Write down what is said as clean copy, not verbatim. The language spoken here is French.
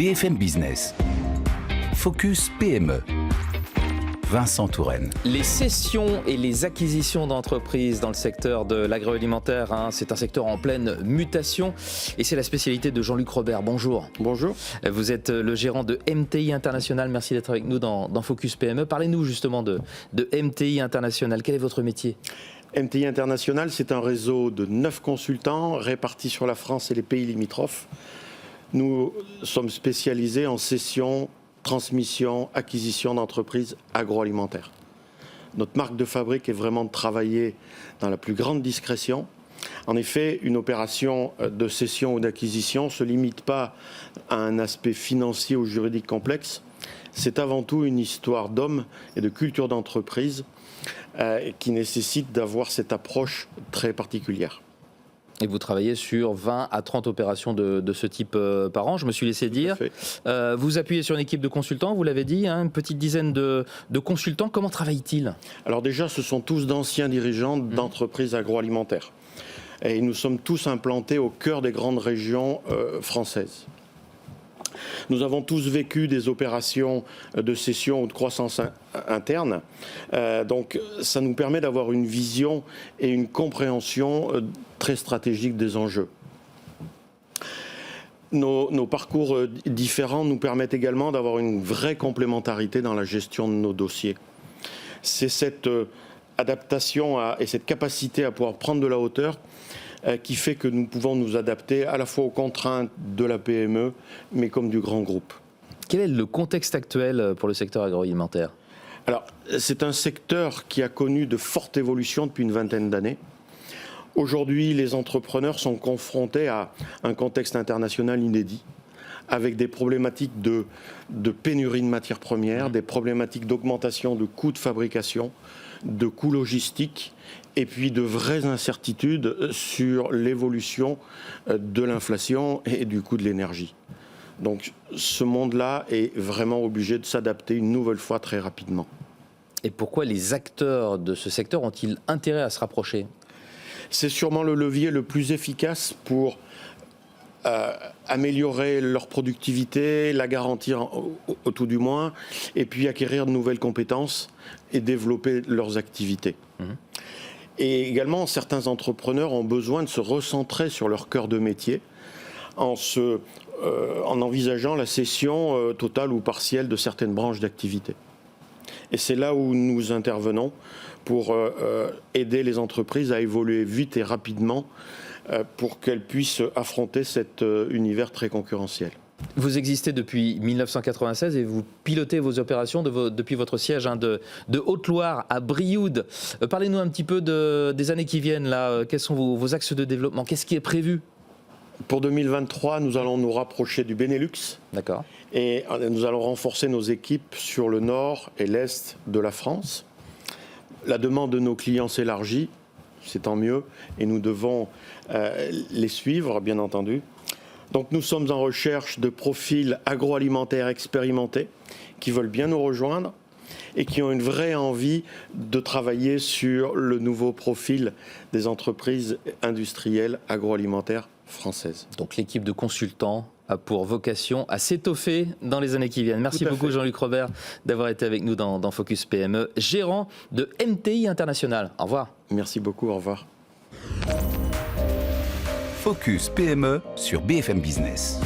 BFM Business. Focus PME. Vincent Touraine. Les cessions et les acquisitions d'entreprises dans le secteur de l'agroalimentaire, c'est un secteur en pleine mutation et c'est la spécialité de Jean-Luc Robert. Bonjour. Bonjour. Vous êtes le gérant de MTI International. Merci d'être avec nous dans Focus PME. Parlez-nous justement de MTI International. Quel est votre métier ? MTI International, c'est un réseau de 9 consultants répartis sur la France et les pays limitrophes. Nous sommes spécialisés en cession, transmission, acquisition d'entreprises agroalimentaires. Notre marque de fabrique est vraiment de travailler dans la plus grande discrétion. En effet, une opération de cession ou d'acquisition ne se limite pas à un aspect financier ou juridique complexe. C'est avant tout une histoire d'hommes et de culture d'entreprise qui nécessite d'avoir cette approche très particulière. Et vous travaillez sur 20 à 30 opérations de ce type par an, je me suis laissé dire. Vous appuyez sur une équipe de consultants, vous l'avez dit, une petite dizaine de consultants. Comment travaillent-ils ? Alors déjà, ce sont tous d'anciens dirigeants d'entreprises agroalimentaires. Et nous sommes tous implantés au cœur des grandes régions françaises. Nous avons tous vécu des opérations de cession ou de croissance interne. Donc ça nous permet d'avoir une vision et une compréhension très stratégique des enjeux. Nos parcours différents nous permettent également d'avoir une vraie complémentarité dans la gestion de nos dossiers. C'est cette adaptation et cette capacité à pouvoir prendre de la hauteur qui fait que nous pouvons nous adapter à la fois aux contraintes de la PME, mais comme du grand groupe. Quel est le contexte actuel pour le secteur agroalimentaire ? Alors, c'est un secteur qui a connu de fortes évolutions depuis une vingtaine d'années. Aujourd'hui, les entrepreneurs sont confrontés à un contexte international inédit, avec des problématiques de pénurie de matières premières, des problématiques d'augmentation de coûts de fabrication, de coûts logistiques, et puis de vraies incertitudes sur l'évolution de l'inflation et du coût de l'énergie. Donc ce monde-là est vraiment obligé de s'adapter une nouvelle fois très rapidement. Et pourquoi les acteurs de ce secteur ont-ils intérêt à se rapprocher ? C'est sûrement le levier le plus efficace pour améliorer leur productivité, la garantir au tout du moins, et puis acquérir de nouvelles compétences et développer leurs activités. Et également, certains entrepreneurs ont besoin de se recentrer sur leur cœur de métier en envisageant la cession totale ou partielle de certaines branches d'activité. Et c'est là où nous intervenons pour aider les entreprises à évoluer vite et rapidement pour qu'elles puissent affronter cet univers très concurrentiel. Vous existez depuis 1996 et vous pilotez vos opérations depuis votre siège de Haute-Loire à Brioude. Parlez-nous un petit peu des années qui viennent. Là. Quels sont vos axes de développement ? Qu'est-ce qui est prévu ? Pour 2023, nous allons nous rapprocher du Benelux. D'accord. Et nous allons renforcer nos équipes sur le nord et l'est de la France. La demande de nos clients s'élargit, c'est tant mieux, et nous devons les suivre, bien entendu. Donc nous sommes en recherche de profils agroalimentaires expérimentés qui veulent bien nous rejoindre et qui ont une vraie envie de travailler sur le nouveau profil des entreprises industrielles agroalimentaires françaises. Donc l'équipe de consultants a pour vocation à s'étoffer dans les années qui viennent. Merci beaucoup Jean-Luc Robert d'avoir été avec nous dans Focus PME, gérant de MTI International. Au revoir. Merci beaucoup, au revoir. Focus PME sur BFM Business.